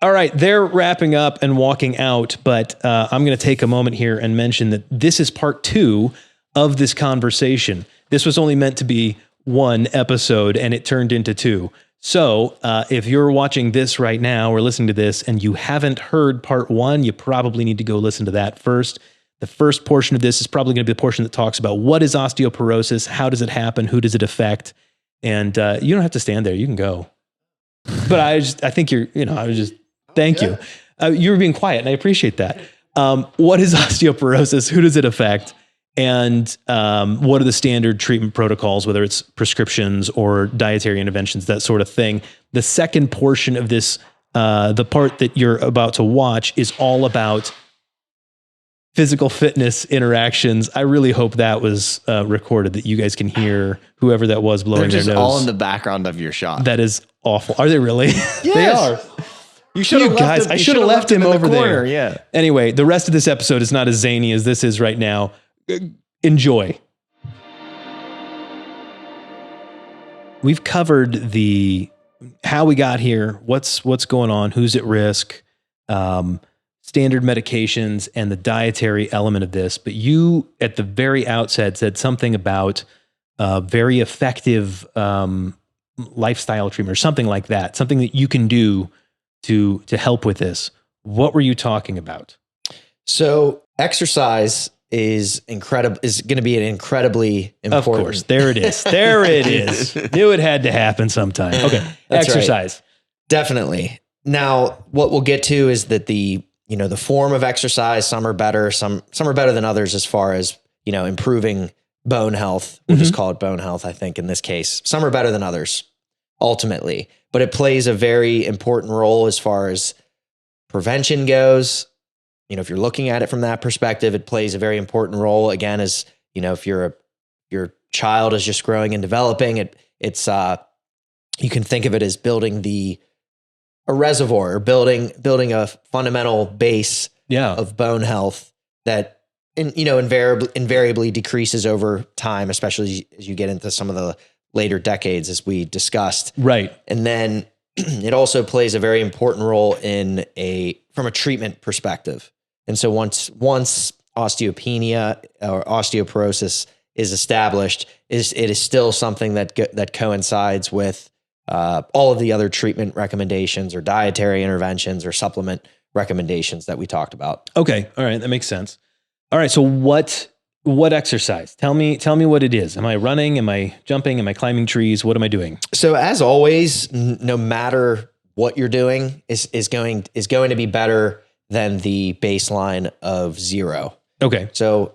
All right, they're wrapping up and walking out, but I'm going to take a moment here and mention that this is part 2 of this conversation. This was only meant to be 1 episode, and it turned into 2. So if you're watching this right now or listening to this and you haven't heard part 1, you probably need to go listen to that first. The first portion of this is probably going to be the portion that talks about what is osteoporosis, how does it happen, who does it affect, and you don't have to stand there, you can go. But I think thank you. You were being quiet, and I appreciate that. What is osteoporosis? Who does it affect? And what are the standard treatment protocols, whether it's prescriptions or dietary interventions, that sort of thing. The second portion of this, the part that you're about to watch, is all about physical fitness interactions. I really hope that was recorded, that you guys can hear whoever that was blowing their nose. They're just all in the background of your shot. That is awful. Are they really? Yes. They are. You should have guys. I should have left him over there. Yeah. Anyway, the rest of this episode is not as zany as this is right now. Enjoy. We've covered how we got here, what's going on, who's at risk, standard medications, and the dietary element of this. But you, at the very outset, said something about very effective lifestyle treatment or something like that, something that you can do to help with this. What were you talking about? So exercise is going to be an incredibly important. Of course, there it is. There it is. Knew it had to happen sometime. Okay, That's exercise. Right. Definitely. Now, what we'll get to is that the form of exercise, some are better, some are better than others as far as, improving bone health. We'll just call it bone health, I think, in this case. Some are better than others, ultimately. But it plays a very important role as far as prevention goes. If you're looking at it from that perspective, it plays a very important role. Again, as if your child is just growing and developing, it's you can think of it as building a reservoir, or building a fundamental base of bone health that invariably decreases over time, especially as you get into some of the later decades, as we discussed. Right. And then it also plays a very important role from a treatment perspective. And so once osteopenia or osteoporosis is established, it is still something that coincides with all of the other treatment recommendations or dietary interventions or supplement recommendations that we talked about. Okay. All right. That makes sense. All right. So what exercise? Tell me what it is. Am I running? Am I jumping? Am I climbing trees? What am I doing? So as always, no matter what you're doing is going to be better than the baseline of 0. Okay. So,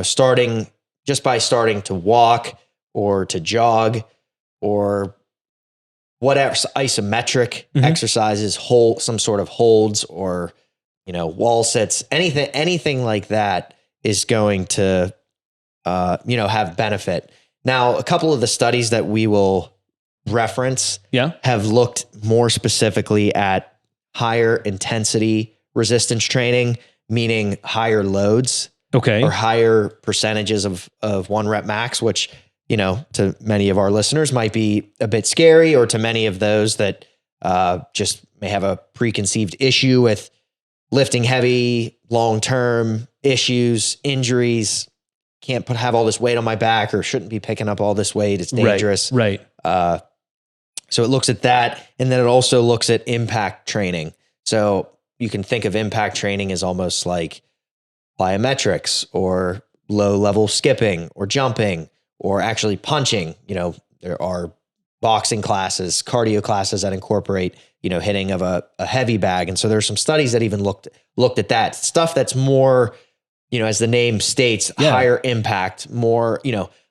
starting to walk or to jog or whatever isometric exercises, some sort of holds or, wall sits, anything like that is going to, have benefit. Now, a couple of the studies that we will reference have looked more specifically at higher intensity resistance training, meaning higher loads, or higher percentages of 1 rep max, which, to many of our listeners might be a bit scary, or to many of those that just may have a preconceived issue with lifting heavy, long-term issues, injuries, can't have all this weight on my back, or shouldn't be picking up all this weight. It's dangerous. Right. So it looks at that. And then it also looks at impact training. So you can think of impact training as almost like plyometrics or low level skipping or jumping or actually punching. There are boxing classes, cardio classes that incorporate, hitting of a heavy bag. And so there's some studies that even looked at that stuff that's more, as the name states, higher impact, more,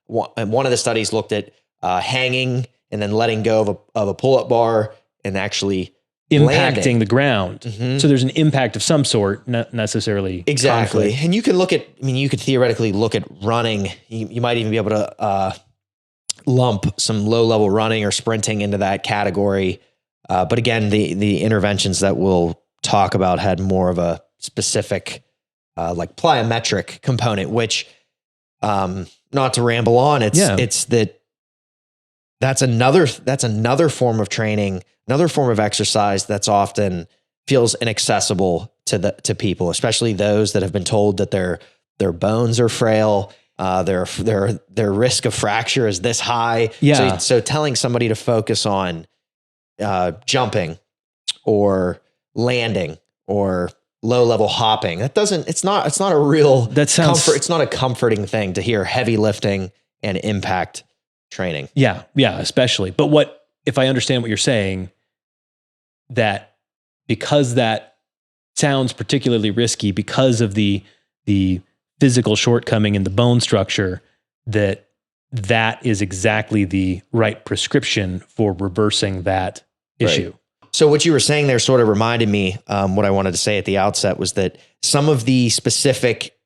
one of the studies looked at hanging and then letting go of a pull-up bar and actually impacting the ground. So there's an impact of some sort, not necessarily exactly. conflict. And you can you could theoretically look at running. You might even be able to lump some low-level running or sprinting into that category. But again, the interventions that we'll talk about had more of a specific like plyometric component, which not to ramble on, it's that's another form of training, another form of exercise that's often feels inaccessible to people, especially those that have been told that their bones are frail. Their risk of fracture is this high. Yeah. So telling somebody to focus on jumping or landing or low level hopping, it's not a real comfort. It's not a comforting thing to hear heavy lifting and impact training. Yeah. Especially. But if I understand what you're saying, that because that sounds particularly risky because of the physical shortcoming in the bone structure, that is exactly the right prescription for reversing that issue. Right. So what you were saying there sort of reminded me, what I wanted to say at the outset was that some of the specific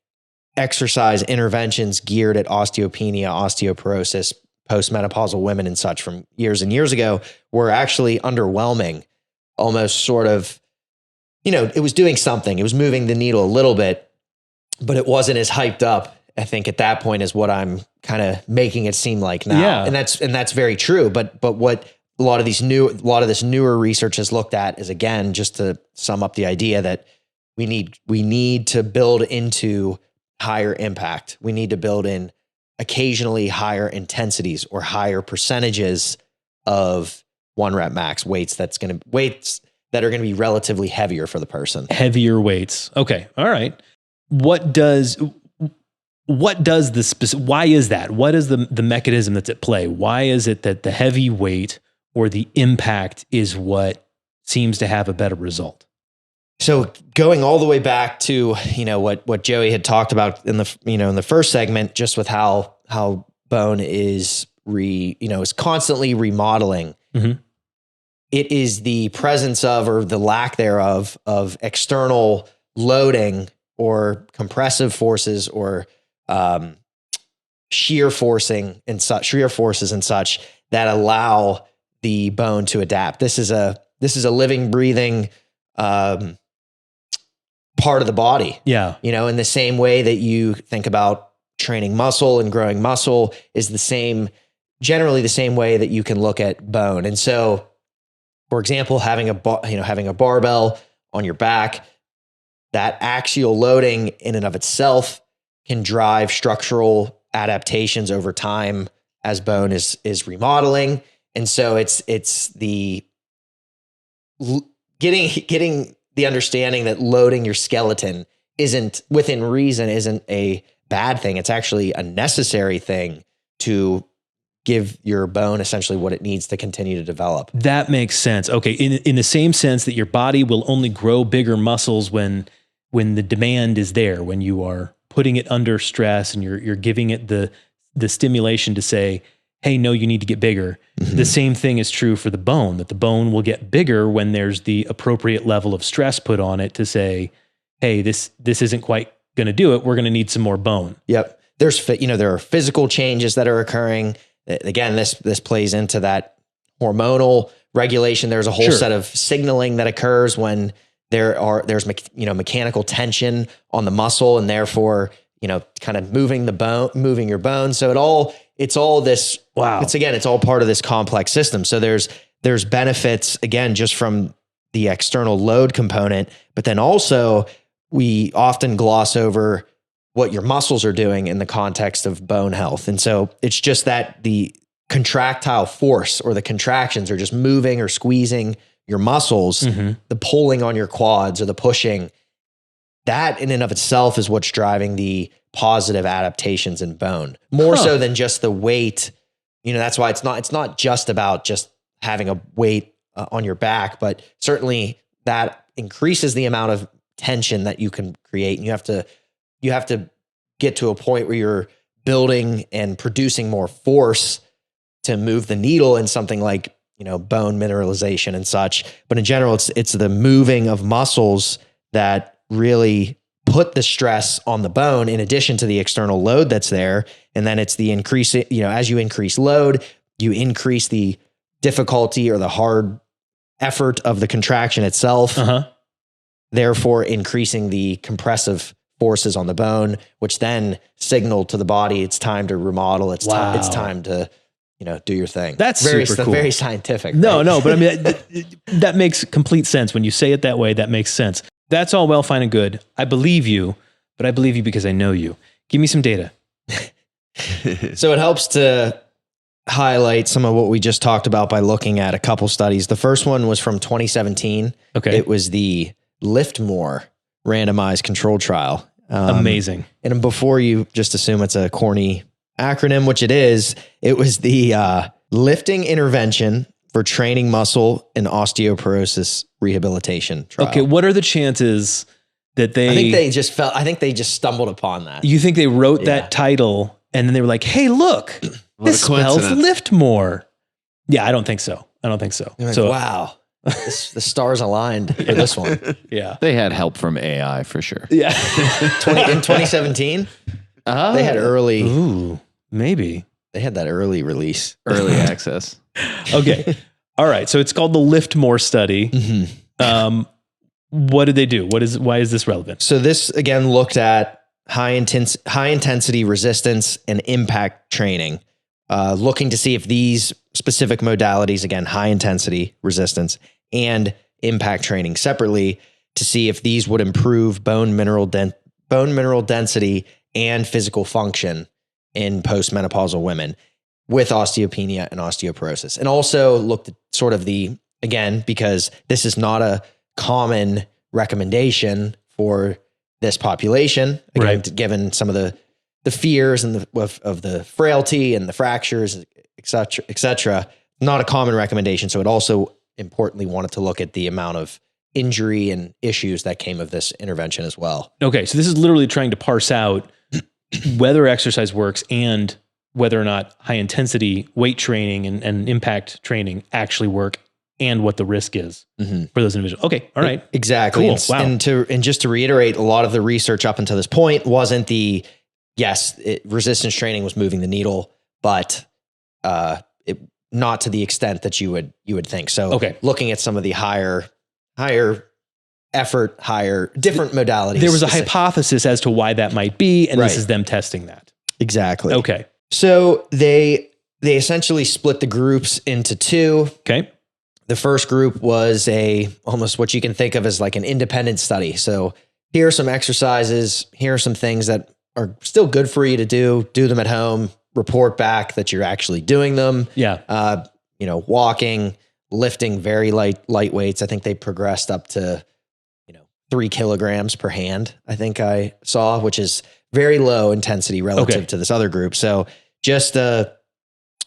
exercise interventions geared at osteopenia, osteoporosis, postmenopausal women and such from years and years ago were actually underwhelming, almost sort of, it was doing something. It was moving the needle a little bit, but it wasn't as hyped up, I think, at that point as what I'm kind of making it seem like now. Yeah. And that's very true. But what a lot of this newer research has looked at is, again, just to sum up the idea that we need to build into higher impact. We need to build in occasionally higher intensities or higher percentages of 1 rep max weights that are going to be relatively heavier for the person. Heavier weights. Okay. All right. What does the why is that? What is the mechanism that's at play? Why is it that the heavy weight or the impact is what seems to have a better result? So going all the way back to, what Joey had talked about in the first segment, just with how bone is constantly remodeling. Mm-hmm. It is the presence of, or the lack thereof, of external loading or compressive forces or shear forces and such that allow the bone to adapt. This is a living, breathing part of the body. Yeah. In the same way that you think about training muscle and growing muscle is generally the same way that you can look at bone. And so, for example, having a barbell on your back, that axial loading in and of itself can drive structural adaptations over time as bone is remodeling. And so it's the getting the understanding that loading your skeleton isn't within reason, isn't a bad thing. It's actually a necessary thing to give your bone essentially what it needs to continue to develop. That makes sense. Okay. In the same sense that your body will only grow bigger muscles when the demand is there, when you are putting it under stress and you're giving it the stimulation to say, hey, no, you need to get bigger. Mm-hmm. The same thing is true for the bone, that the bone will get bigger when there's the appropriate level of stress put on it to say, hey, this isn't quite going to do it. We're going to need some more bone. Yep. There are physical changes that are occurring. Again, this plays into that hormonal regulation. There's a whole set of signaling that occurs when there's mechanical tension on the muscle, and therefore, kind of moving your bone. So it's all this. Wow. It's all part of this complex system. So there's benefits, again, just from the external load component, but then also we often gloss over what your muscles are doing in the context of bone health. And so it's just that the contractile force or the contractions are just moving or squeezing your muscles, mm-hmm. the pulling on your quads or the pushing, that in and of itself is what's driving the positive adaptations in bone, more so than just the weight. That's why it's not just about just having a weight on your back, but certainly that increases the amount of tension that you can create. And you have to get to a point where you're building and producing more force to move the needle in something like, bone mineralization and such. But in general, it's the moving of muscles that really put the stress on the bone in addition to the external load that's there. And then it's the increase, as you increase load, you increase the difficulty or the hard effort of the contraction itself. Uh-huh. Therefore increasing the compressive forces on the bone, which then signal to the body, it's time to remodel. It's time to do your thing. That's super cool. Very scientific. No, right? no, but I mean, that makes complete sense. When you say it that way, that makes sense. That's all well, fine, and good. I believe you, but I believe you because I know you. Give me some data. So it helps to highlight some of what we just talked about by looking at a couple studies. The first one was from 2017. Okay. It was the Lift More randomized control trial. Amazing. And before you just assume it's a corny acronym, which it was the lifting intervention for training muscle and osteoporosis rehabilitation trial. Okay, what are the chances that they... I think they just stumbled upon that. You think they wrote that title and then they were like, hey, look, this spells lift more. Yeah, I don't think so. Like, So wow, the stars aligned for this one. Yeah. They had help from AI for sure. Yeah. In 2017, they had early... Ooh, maybe. They had that early release. Early access. Okay. All right. So it's called the Lift More study. Mm-hmm. What did they do? Why is this relevant? So this again looked at high intensity resistance and impact training, looking to see if these specific modalities, again, high intensity resistance and impact training separately, to see if these would improve bone mineral density and physical function in postmenopausal women with osteopenia and osteoporosis. And also looked at sort of because this is not a common recommendation for this population, again, Right. given some of the fears and of the frailty and the fractures, et cetera, not a common recommendation. So it also importantly wanted to look at the amount of injury and issues that came of this intervention as well. Okay. So this is literally trying to parse out whether exercise works and whether or not high intensity weight training and impact training actually work and what the risk is for those individuals. Okay. All right. Exactly. Cool. Wow. And just to reiterate, a lot of the research up until this point wasn't resistance training was moving the needle, but not to the extent that you would think. So looking at some of the higher effort, different modalities. There was a hypothesis as to why that might be, and this is them testing that. Exactly. Okay. So they essentially split the groups into two. Okay. The first group was almost what you can think of as like an independent study. So here are some exercises. Here are some things that are still good for you to do them at home, report back that you're actually doing them. Yeah. Walking, lifting very light weights. I think they progressed up to, 3 kilograms per hand, I think I saw, which is very low intensity relative to this other group. So just a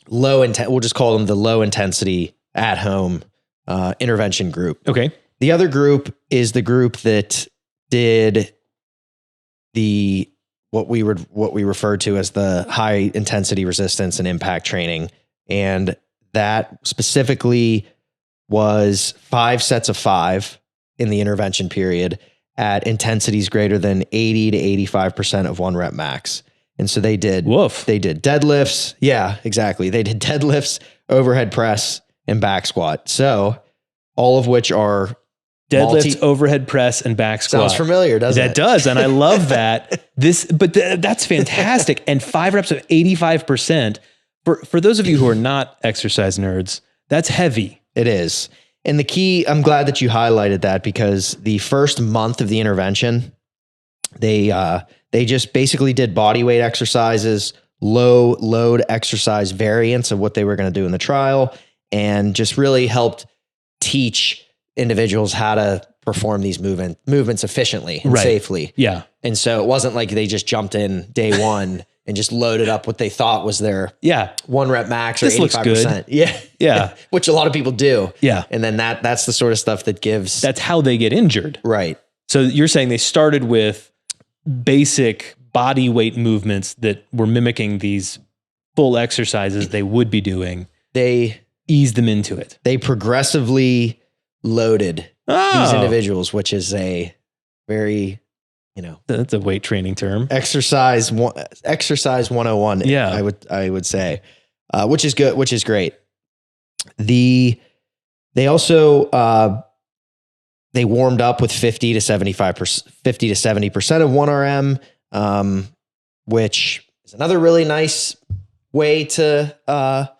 we'll just call them the low intensity at home intervention group. Okay. The other group is the group that did what we refer to as the high intensity resistance and impact training. And that specifically was 5 sets of 5 in the intervention period at intensities greater than 80 to 85% of 1 rep max. And so they did deadlifts. Yeah, exactly. They did deadlifts, overhead press, and back squat. So all of which are deadlifts, overhead press, and back squat. Sounds familiar, doesn't it? That does. And I love that. That's fantastic. And 5 reps of 85%. For those of you who are not exercise nerds, that's heavy. It is. And the key, I'm glad that you highlighted that, because the first month of the intervention, they just basically did body weight exercises, low load exercise variants of what they were going to do in the trial, and just really helped teach individuals how to perform these movements efficiently and safely. Yeah. And so it wasn't like they just jumped in day one and just loaded up what they thought was their 1 rep max or 85%. Looks good. Yeah. Yeah. Which a lot of people do. Yeah. And then that's the sort of stuff that gives. That's how they get injured. Right. So you're saying they started with basic body weight movements that were mimicking these full exercises they would be doing. They eased them into it. They progressively loaded these individuals, which is a very, that's a weight training term. Exercise 101. Yeah. I would say, which is good, which is great. They also, they warmed up with 50 to 70% of 1RM, which is another really nice way to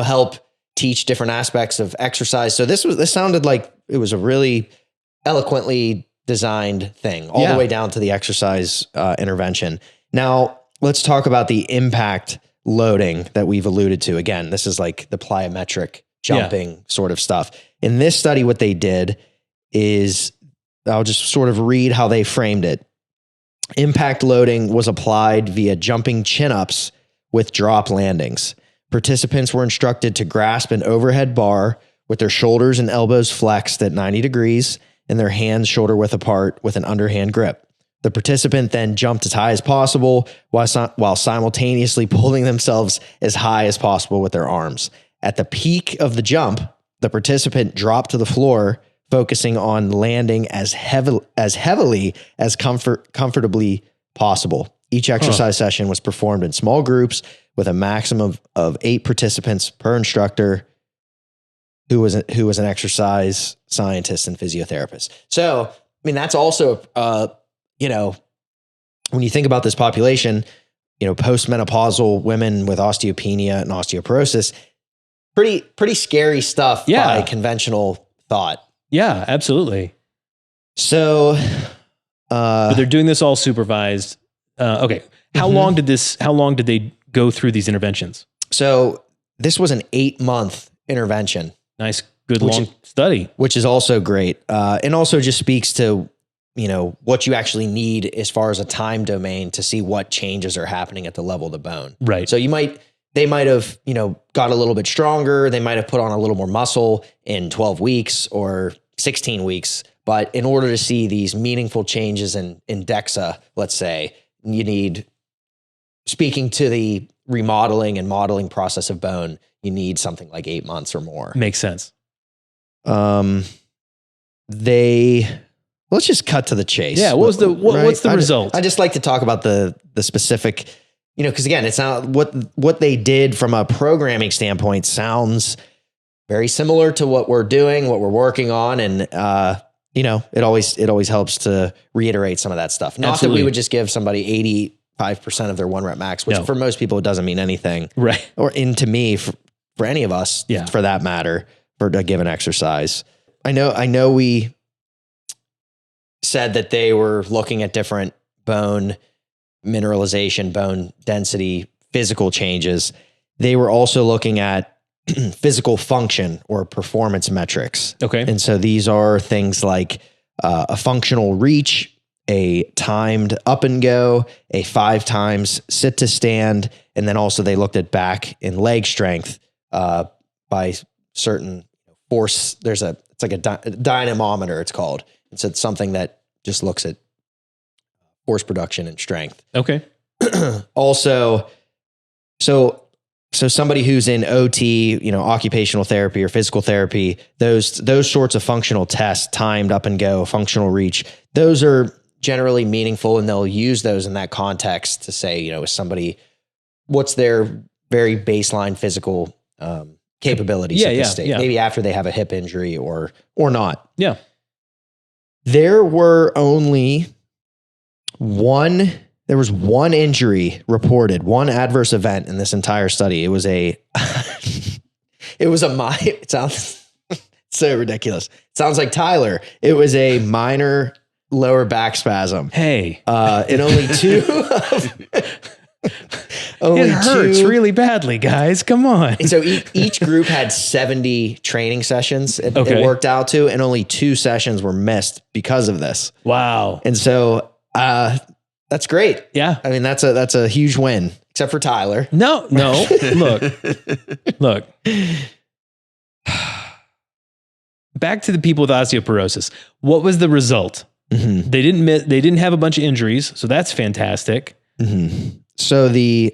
help teach different aspects of exercise. So this sounded like it was a really eloquently designed thing, all the way down to the exercise intervention. Now, let's talk about the impact loading that we've alluded to. Again, this is like the plyometric jumping sort of stuff. In this study, what they did is, I'll just sort of read how they framed it. Impact loading was applied via jumping chin-ups with drop landings. Participants were instructed to grasp an overhead bar with their shoulders and elbows flexed at 90 degrees and their hands shoulder width apart with an underhand grip. The participant then jumped as high as possible while simultaneously pulling themselves as high as possible with their arms. At the peak of the jump, the participant dropped to the floor, focusing on landing as heavily as comfortably possible. Each exercise session was performed in small groups with a maximum of 8 participants per instructor who was an exercise scientist and physiotherapist. So, I mean, that's also, when you think about this population, postmenopausal women with osteopenia and osteoporosis, pretty scary stuff by conventional thought. Yeah, absolutely. So, but they're doing this all supervised. Okay. How long did they go through these interventions? So this was an 8-month intervention. Nice, good long study. Which is also great. And also just speaks to, what you actually need as far as a time domain to see what changes are happening at the level of the bone. Right. So they might have, got a little bit stronger. They might have put on a little more muscle in 12 weeks or 16 weeks. But in order to see these meaningful changes in DEXA, let's say, you need, speaking to the remodeling and modeling process of bone, you need something like 8 months or more. Makes sense. Let's just cut to the chase. Yeah. What's the result? I just like to talk about the specific, because again, it's not what they did from a programming standpoint sounds very similar to what we're doing, what we're working on. And, it always helps to reiterate some of that stuff. Not Absolutely. that we would just give somebody 85% of their 1 rep max, which for most people, it doesn't mean anything. Right. Or to me, for any of us, for that matter, for a given exercise. I know we said that they were looking at different bone mineralization, bone density, physical changes. They were also looking at physical function or performance metrics. Okay. And so these are things like a functional reach, a timed up and go, a 5 times sit to stand. And then also they looked at back and leg strength by certain force. It's like a dynamometer, it's called. So it's something that just looks at force production and strength. Okay. Also, so somebody who's in OT, occupational therapy or physical therapy, those sorts of functional tests, timed up and go, functional reach, those are generally meaningful, and they'll use those in that context to say, is somebody, what's their very baseline physical capabilities at this stage, maybe after they have a hip injury or not. Yeah. There was one injury reported, one adverse event in this entire study. It was it sounds so ridiculous. It sounds like Tyler. It was a minor lower back spasm. Hey. And only two. It hurts really badly, guys. Come on. And so each group had 70 training sessions it worked out to, and only 2 sessions were missed because of this. Wow. And so that's great. Yeah. I mean, that's a huge win, except for Tyler. No. Look. Back to the people with osteoporosis. What was the result? Mm-hmm. They didn't have a bunch of injuries, so that's fantastic. Mm-hmm. So the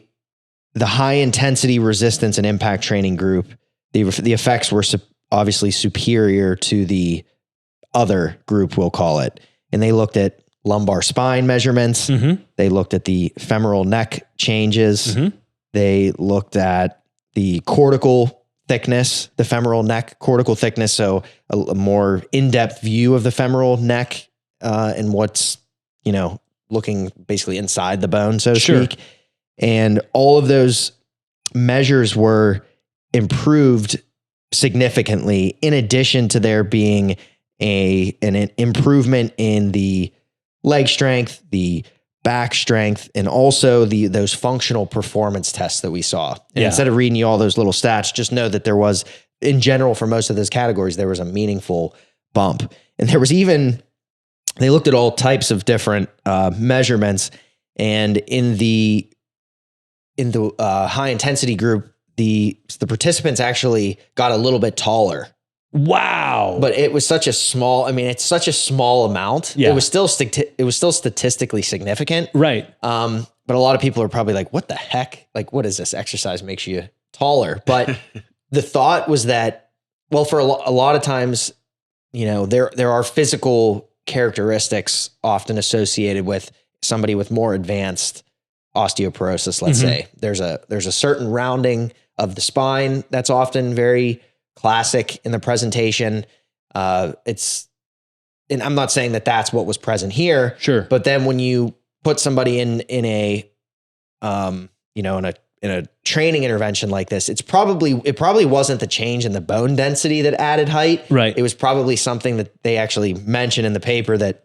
high intensity resistance and impact training group, the effects were obviously superior to the other group, we'll call it. And they looked at lumbar spine measurements. Mm-hmm. They looked at the femoral neck changes. Mm-hmm. They looked at the cortical thickness, the femoral neck cortical thickness. So a more in-depth view of the femoral neck and what's, looking basically inside the bone, so to speak. And all of those measures were improved significantly, in addition to there being an improvement in the leg strength, the back strength, and also those functional performance tests that we saw. And instead of reading you all those little stats, just know that there was, in general, for most of those categories, there was a meaningful bump. And there was even, they looked at all types of different measurements, and in the high intensity group, the participants actually got a little bit taller. Wow. But it was such a small, I mean, it's such a small amount. Yeah. It was still statistically significant. Right. But a lot of people are probably like, what the heck? Like, what is this? Exercise makes you taller. But the thought was that, well, for a lot of times, you know, there are physical characteristics often associated with somebody with more advanced osteoporosis. Let's say there's a certain rounding of the spine that's often very classic in the presentation. And I'm not saying that that's what was present here. Sure. But then when you put somebody in a training intervention like this, it probably wasn't the change in the bone density that added height. Right. It was probably something that they actually mentioned in the paper, that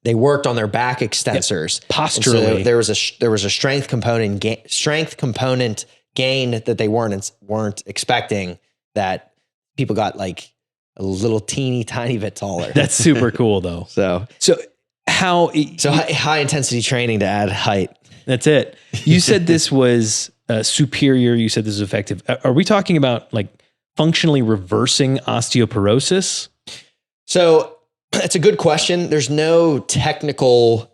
they worked on their back extensors. Posturally. So there was a strength component gain that they weren't expecting, that people got like a little teeny tiny bit taller. That's super cool though. So high intensity training to add height. That's it. You said this was superior. You said this is effective. Are we talking about like functionally reversing osteoporosis? So it's a good question. There's no technical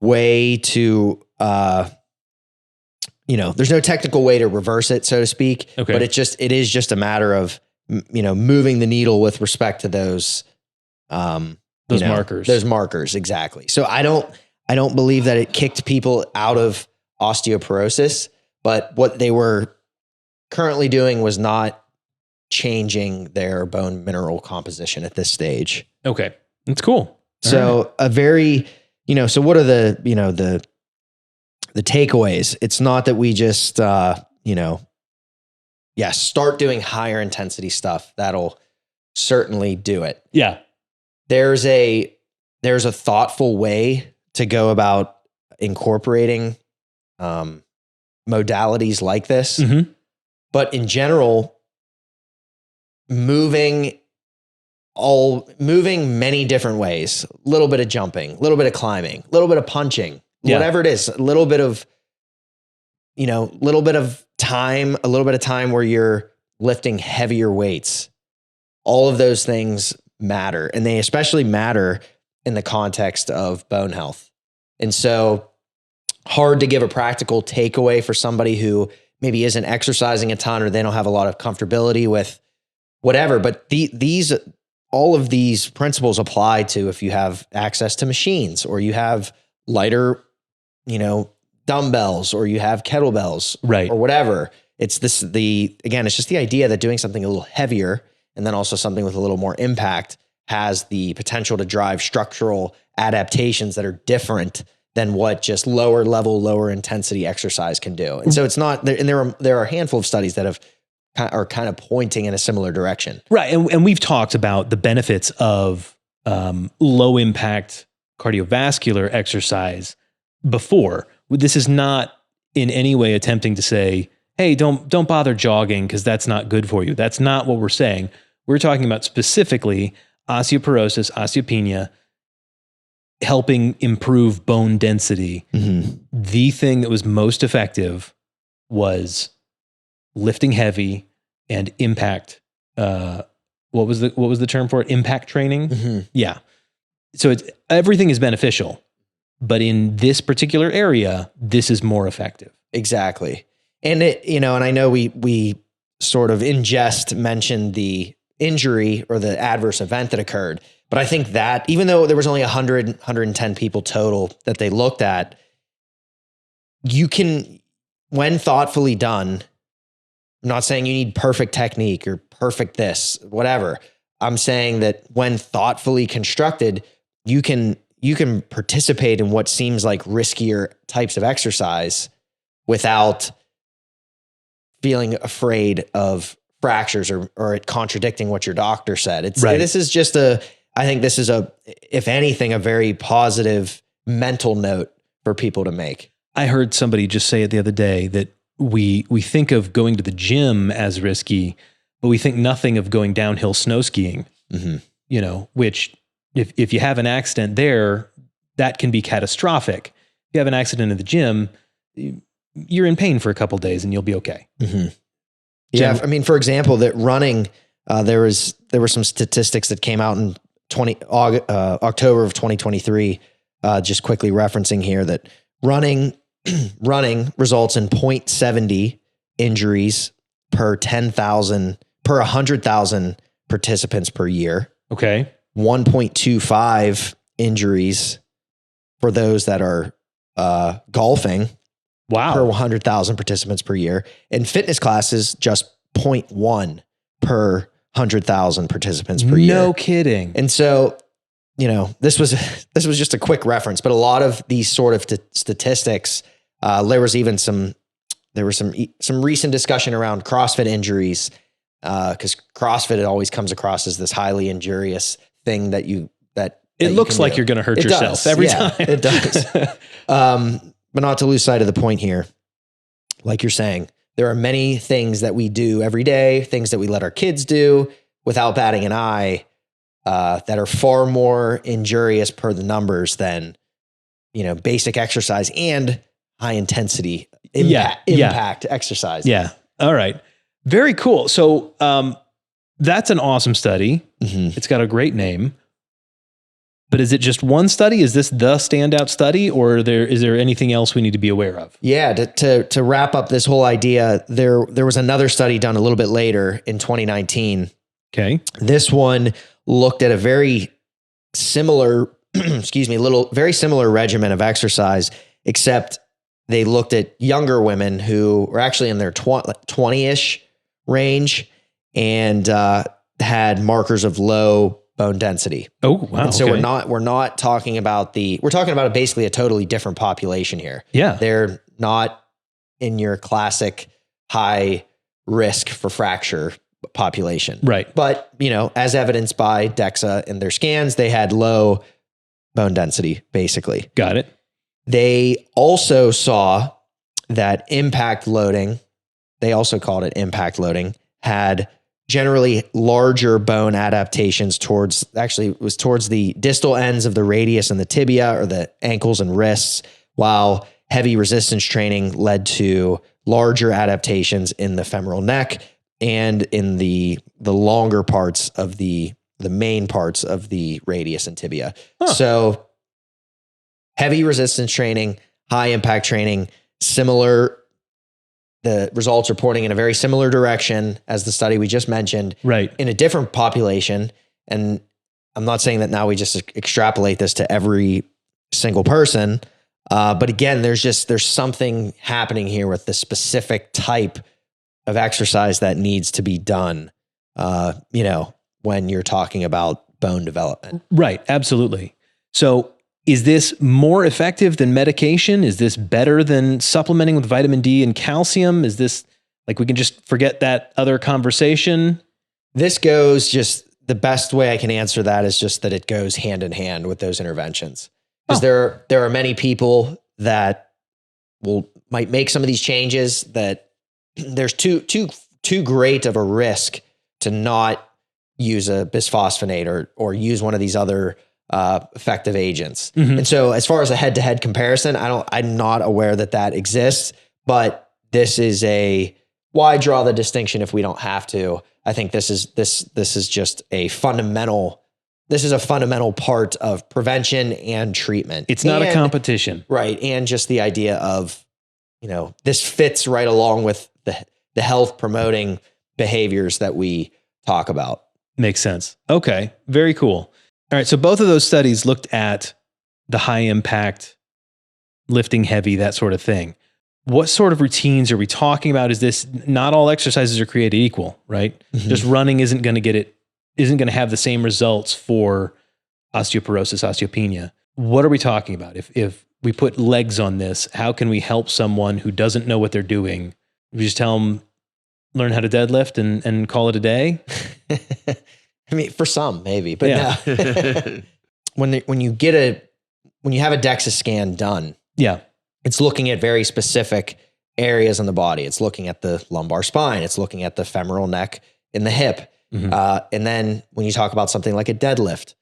way to, there's no technical way to reverse it, so to speak. Okay. But it is just a matter of, moving the needle with respect to those markers. Those markers, exactly. So I don't believe that it kicked people out of osteoporosis, but what they were currently doing was not changing their bone mineral composition at this stage. Okay. That's cool. So so what are the takeaways? It's not that we just, start doing higher intensity stuff. That'll certainly do it. Yeah. There's a thoughtful way to go about incorporating modalities like this. Mm-hmm. But in general, moving many different ways, a little bit of jumping, a little bit of climbing, a little bit of punching, whatever it is, a little bit of time where you're lifting heavier weights. All of those things matter, and they especially matter in the context of bone health. And so hard to give a practical takeaway for somebody who maybe isn't exercising a ton, or they don't have a lot of comfortability with whatever. But all of these principles apply to if you have access to machines, or you have lighter, dumbbells, or you have kettlebells, right, or whatever. It's just the idea that doing something a little heavier, and then also something with a little more impact, has the potential to drive structural adaptations that are different than what just lower intensity exercise can do. And so it's not, and there are a handful of studies that are kind of pointing in a similar direction. Right. And we've talked about the benefits of low impact cardiovascular exercise before. This is not in any way attempting to say, hey, don't bother jogging because that's not good for you. That's not what we're saying. We're talking about specifically osteoporosis, osteopenia, helping improve bone density. Mm-hmm. The thing that was most effective was lifting heavy and impact. What was the term for it? Impact training. Mm-hmm. Yeah. So everything is beneficial, but in this particular area, this is more effective. Exactly. And and I know we sort of in jest mentioned the injury or the adverse event that occurred, but I think that even though there was only 110 people total that they looked at, you can, when thoughtfully done, I'm not saying you need perfect technique or perfect this, whatever. I'm saying that when thoughtfully constructed, you can participate in what seems like riskier types of exercise without feeling afraid of fractures or it contradicting what your doctor said. Right. This is just I think this is if anything, a very positive mental note for people to make. I heard somebody just say it the other day that we think of going to the gym as risky, but we think nothing of going downhill snow skiing, you know, which if you have an accident there, that can be catastrophic. If you have an accident in the gym, you're in pain for a couple of days and you'll be okay. Yeah. I mean, for example, that running, there were some statistics that came out in October of 2023, just quickly referencing here that running results in 0.70 injuries per 100,000 participants per year. Okay. 1.25 injuries for those that are golfing. Wow. Per 100,000 participants per year. In fitness classes, just 0.1 per 100,000 participants per year. No kidding. And so, you know, this was just a quick reference, but a lot of these sort of statistics, there was some recent discussion around CrossFit injuries, because CrossFit, it always comes across as this highly injurious thing that it looks like you're going to hurt yourself every time. It does. But not to lose sight of the point here. Like you're saying, there are many things that we do every day, things that we let our kids do without batting an eye, that are far more injurious per the numbers than, you know, basic exercise and high intensity impact exercise. Yeah. All right. Very cool. So that's an awesome study. It's got a great name. But is it just one study? Is this the standout study, or is there anything else we need to be aware of? Yeah, to wrap up this whole idea, there was another study done a little bit later in 2019. Okay. This one looked at a very similar, very similar regimen of exercise, except they looked at younger women who were actually in their 20-ish range and had markers of low bone density. Oh, wow. And so okay. we're not talking about we're talking about basically a totally different population here. Yeah. They're not in your classic high risk for fracture population. Right. But, you know, as evidenced by DEXA in their scans, they had low bone density, basically. Got it. They also saw that impact loading, they also called it impact loading, had generally larger bone adaptations towards the distal ends of the radius and the tibia, or the ankles and wrists, while heavy resistance training led to larger adaptations in the femoral neck and in the longer parts of the main parts of the radius and tibia. Huh. So heavy resistance training, high impact training, the results are pointing in a very similar direction as the study we just mentioned, right, in a different population. And I'm not saying that now we just extrapolate this to every single person. But again, there's something happening here with the specific type of exercise that needs to be done, you know, when you're talking about bone development. Right. Absolutely. So is this more effective than medication? Is this better than supplementing with vitamin D and calcium? Is this like, we can just forget that other conversation? This goes just, the best way I can answer that is just that it goes hand in hand with those interventions. Because there are many people that might make some of these changes that there's too great of a risk to not use a bisphosphonate or use one of these other effective agents. Mm-hmm. And so as far as a head-to-head comparison, I'm not aware that exists, but this is why draw the distinction if we don't have to? I think this is just a fundamental part of prevention and treatment. It's not a competition. Right. And just the idea of, you know, this fits right along with the health promoting behaviors that we talk about. Makes sense. Okay. Very cool. All right. So both of those studies looked at the high impact, lifting heavy, that sort of thing. What sort of routines are we talking about? Is this, not all exercises are created equal, right? Mm-hmm. Just running isn't going to have the same results for osteoporosis, osteopenia. What are we talking about? If we put legs on this, how can we help someone who doesn't know what they're doing? We just tell them learn how to deadlift and call it a day? I mean, for some maybe, but Yeah. no. when you have a DEXA scan done, Yeah. it's looking at very specific areas in the body. It's looking at the lumbar spine. It's looking at the femoral neck and the hip. And then when you talk about something like a deadlift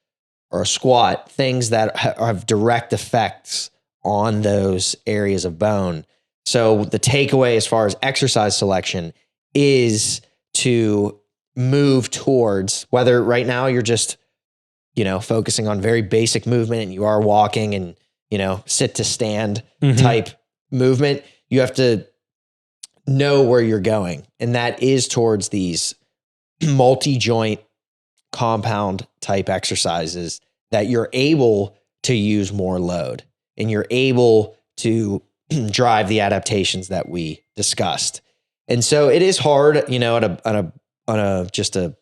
or a squat, things that have direct effects on those areas of bone. So the takeaway as far as exercise selection is to move towards, whether right now you're just, focusing on very basic movement and you are walking and, sit to stand type movement, you have to know where you're going. And that is towards these multi-joint compound type exercises that you're able to use more load and you're able to drive the adaptations that we discussed. And so it is hard, on a just a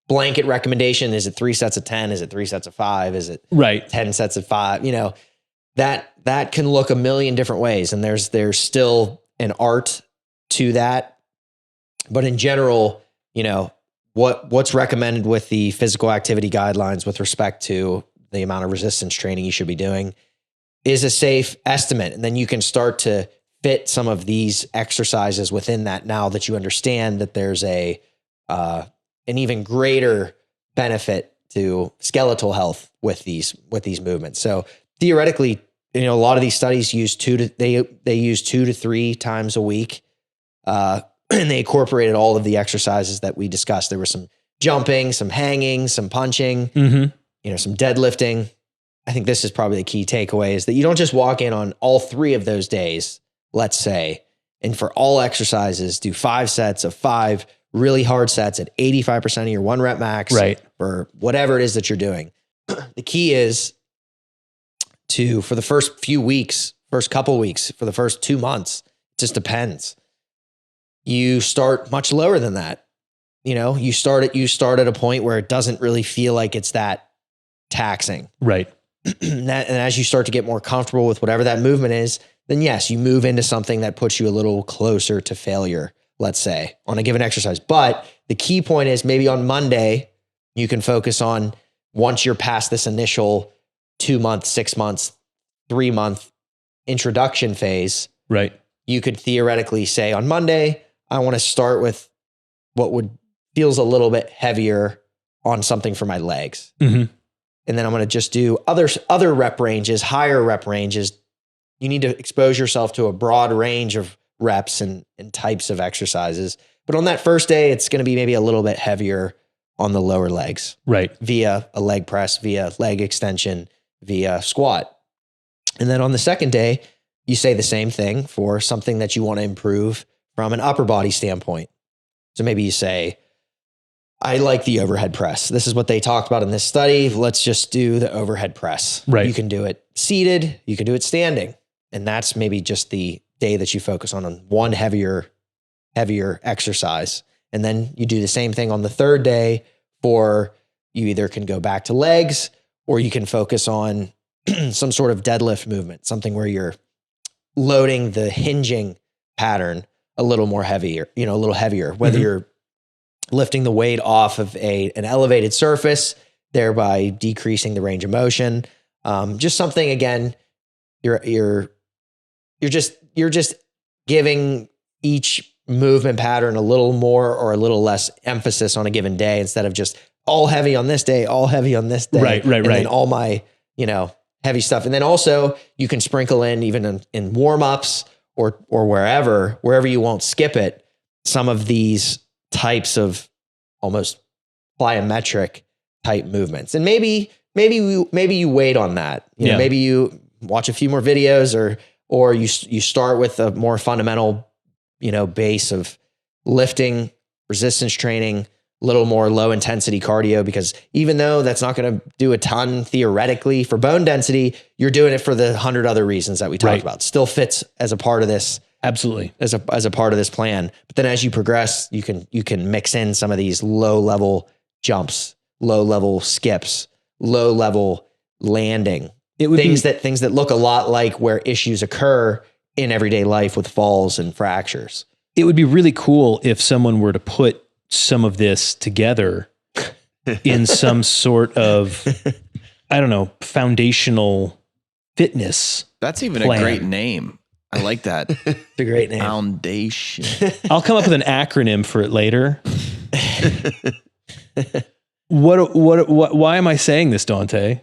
blanket recommendation. Is it 3 sets of 10? Is it 3 sets of 5? Is it 10 sets of 5? That can look a million different ways. And there's still an art to that. But in general, what's recommended with the physical activity guidelines with respect to the amount of resistance training you should be doing is a safe estimate. And then you can start to fit some of these exercises within that now that you understand that there's an even greater benefit to skeletal health with these movements. So theoretically, a lot of these studies use they use 2 to 3 times a week. And they incorporated all of the exercises that we discussed. There was some jumping, some hanging, some punching, some deadlifting. I think this is probably the key takeaway is that you don't just walk in on all 3 of those days, let's say, and for all exercises, do 5 sets of 5 really hard sets at 85% of your 1 rep max for whatever it is that you're doing. The key is for the first few weeks, first couple weeks, for the first 2 months, it just depends. You start much lower than that. You start at a point where it doesn't really feel like it's that taxing. Right. And as you start to get more comfortable with whatever that movement is, then yes, you move into something that puts you a little closer to failure, let's say, on a given exercise. But the key point is maybe on Monday, you can focus on, once you're past this initial 2 months, 6 months, 3 month introduction phase, right? You could theoretically say on Monday, I want to start with what feels a little bit heavier on something for my legs. And then I'm going to just do other rep ranges, higher rep ranges. You need to expose yourself to a broad range of reps and types of exercises. But on that first day, it's going to be maybe a little bit heavier on the lower legs. Right. Via a leg press, via leg extension, via squat. And then on the second day, you say the same thing for something that you want to improve from an upper body standpoint. So maybe you say, I like the overhead press. This is what they talked about in this study. Let's just do the overhead press. Right. You can do it seated. You can do it standing. And that's maybe just the day that you focus on one heavier exercise. And then you do the same thing on the third day for, you either can go back to legs or you can focus on some sort of deadlift movement, something where you're loading the hinging pattern a little more heavier, a little heavier, whether you're lifting the weight off of an elevated surface, thereby decreasing the range of motion. Just something, again, you're just giving each movement pattern a little more or a little less emphasis on a given day, instead of just all heavy on this day, all heavy on this day. Right. And then all my, heavy stuff. And then also you can sprinkle in, even in warm-ups or wherever you won't skip it, some of these types of almost plyometric type movements. And maybe you wait on that. Maybe you watch a few more videos, or you start with a more fundamental, base of lifting, resistance training, a little more low intensity cardio, because even though that's not going to do a ton theoretically for bone density, you're doing it for the 100 other reasons that we talked about. Still fits as a part of this. Absolutely. As a part of this plan. But then as you progress, you can mix in some of these low level jumps, low level skips, low level landing. Things that look a lot like where issues occur in everyday life with falls and fractures. it would be really cool if someone were to put some of this together in some sort of, I don't know, foundational fitness. That's even plan. a great name. I like that. It's a great name. Foundation. I'll come up with an acronym for it later. Why am I saying this, Dante?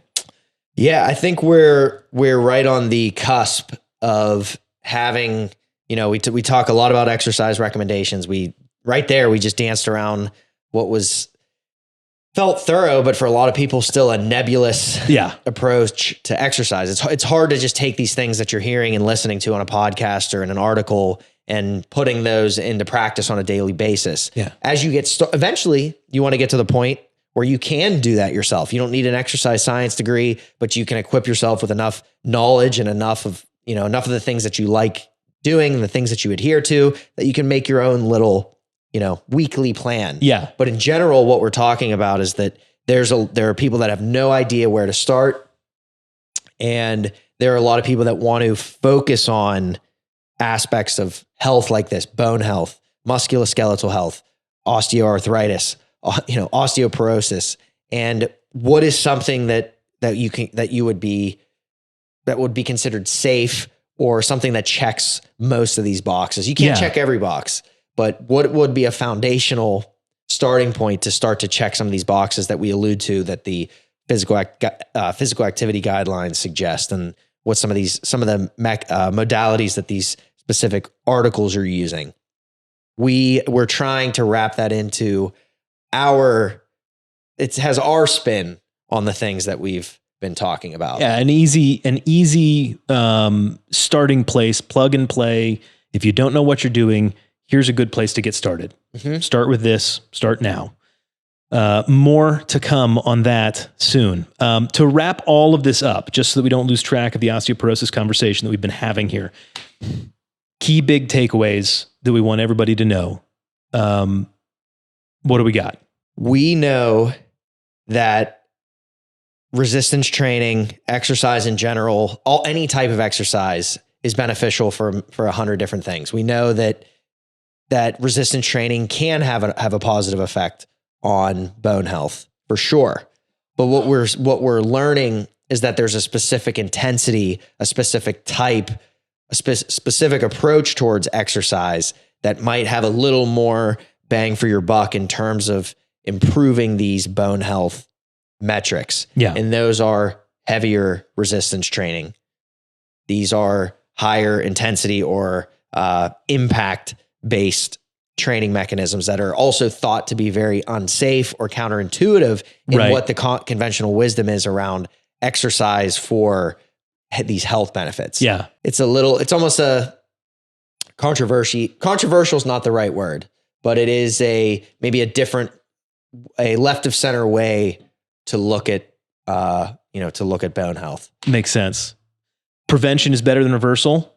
Yeah, I think we're right on the cusp of having, we talk a lot about exercise recommendations. We just danced around what felt thorough, but for a lot of people still a nebulous approach to exercise. It's hard to just take these things that you're hearing and listening to on a podcast or in an article and putting those into practice on a daily basis. Yeah. As you get eventually you want to get to the point where you can do that yourself. You don't need an exercise science degree, but you can equip yourself with enough knowledge and enough of the things that you like doing and the things that you adhere to that you can make your own little, weekly plan. Yeah. But in general, what we're talking about is that there are people that have no idea where to start. And there are a lot of people that want to focus on aspects of health like this: bone health, musculoskeletal health, osteoarthritis, osteoporosis. And what is something that would be considered safe, or something that checks most of these boxes? You can't check every box, but what would be a foundational starting point to start to check some of these boxes that we allude to, that the physical activity guidelines suggest, and what some of the modalities that these specific articles are using? We're trying to wrap that into it has our spin on the things that we've been talking about. Yeah, an easy starting place, plug and play. If you don't know what you're doing, here's a good place to get started. Mm-hmm. Start with this. Start now. More to come on that soon. To wrap all of this up, just so that we don't lose track of the osteoporosis conversation that we've been having here, key big takeaways that we want everybody to know. What do we got? We know that resistance training, exercise in general, any type of exercise is beneficial for 100 different things. We know that resistance training can have a positive effect on bone health for sure. But what we're learning is that there's a specific intensity, a specific type, a specific approach towards exercise that might have a little more bang for your buck in terms of improving these bone health metrics. Yeah. And those are heavier resistance training. These are higher intensity or impact-based training mechanisms that are also thought to be very unsafe or counterintuitive in what the conventional wisdom is around exercise for these health benefits. Yeah. It's almost a controversial is not the right word, but it is maybe a left of center way to look at bone health. Makes sense. Prevention is better than reversal.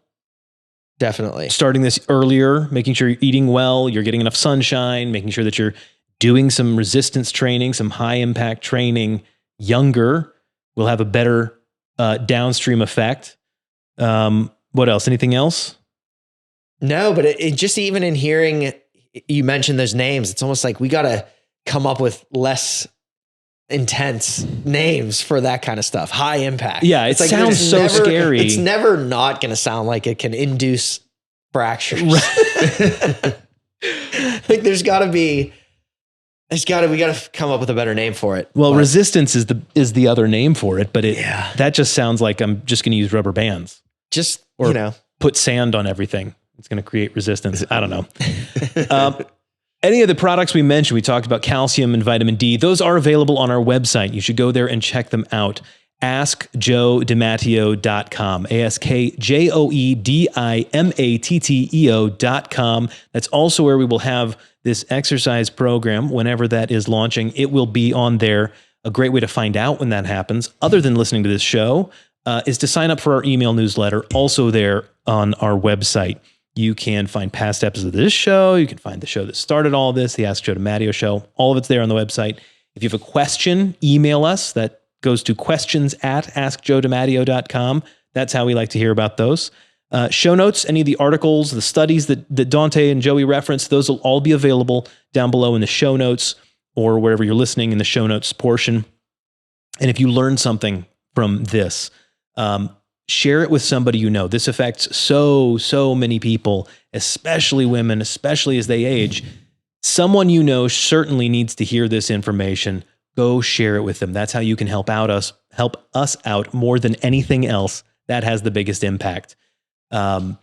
Definitely. Starting this earlier, making sure you're eating well, you're getting enough sunshine, making sure that you're doing some resistance training, some high impact training younger will have a better downstream effect. What else? Anything else? No, but it just, even in hearing you mention those names, it's almost like we got to come up with less intense names for that kind of stuff. High impact. Yeah, it sounds so scary. It's never not going to sound like it can induce fractures. Like we got to come up with a better name for it. Well, resistance is the other name for it, but that just sounds like I'm just going to use rubber bands. Put sand on everything. It's going to create resistance. I don't know. Any of the products we mentioned, we talked about calcium and vitamin D. Those are available on our website. You should go there and check them out. AskJoeDiMatteo.com. AskJoeDiMatteo.com. That's also where we will have this exercise program whenever that is launching. It will be on there. A great way to find out when that happens, other than listening to this show, is to sign up for our email newsletter, also there on our website. You can find past episodes of this show. You can find the show that started all this, the Ask Joe DiMatteo show. All of it's there on the website. If you have a question, email us. That goes to questions@askjoedimatteo.com. That's how we like to hear about those. Show notes, any of the articles, the studies that Dante and Joey referenced, those will all be available down below in the show notes or wherever you're listening in the show notes portion. And if you learned something from this, share it with somebody you know. This affects so many people, especially women, especially as they age. Someone you know certainly needs to hear this information. Go share it with them. That's how you can help us out more than anything else. That has the biggest impact. 5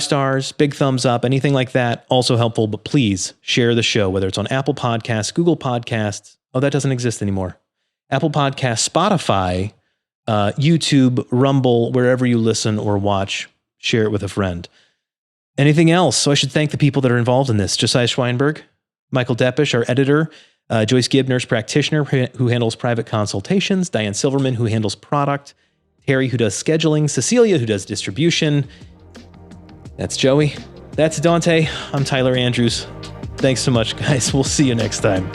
stars, big thumbs up, anything like that, also helpful. But please share the show, whether it's on Apple Podcasts, Google Podcasts. Oh, that doesn't exist anymore. Apple Podcasts, Spotify, YouTube, Rumble, wherever you listen or watch, share it with a friend. Anything else? So I should thank the people that are involved in this. Josiah Schweinberg, Michael Deppish, our editor, Joyce Gibb, nurse practitioner who handles private consultations, Diane Silverman, who handles product, Terry, who does scheduling, Cecilia, who does distribution. That's Joey. That's Dante. I'm Tyler Andrews. Thanks so much, guys. We'll see you next time.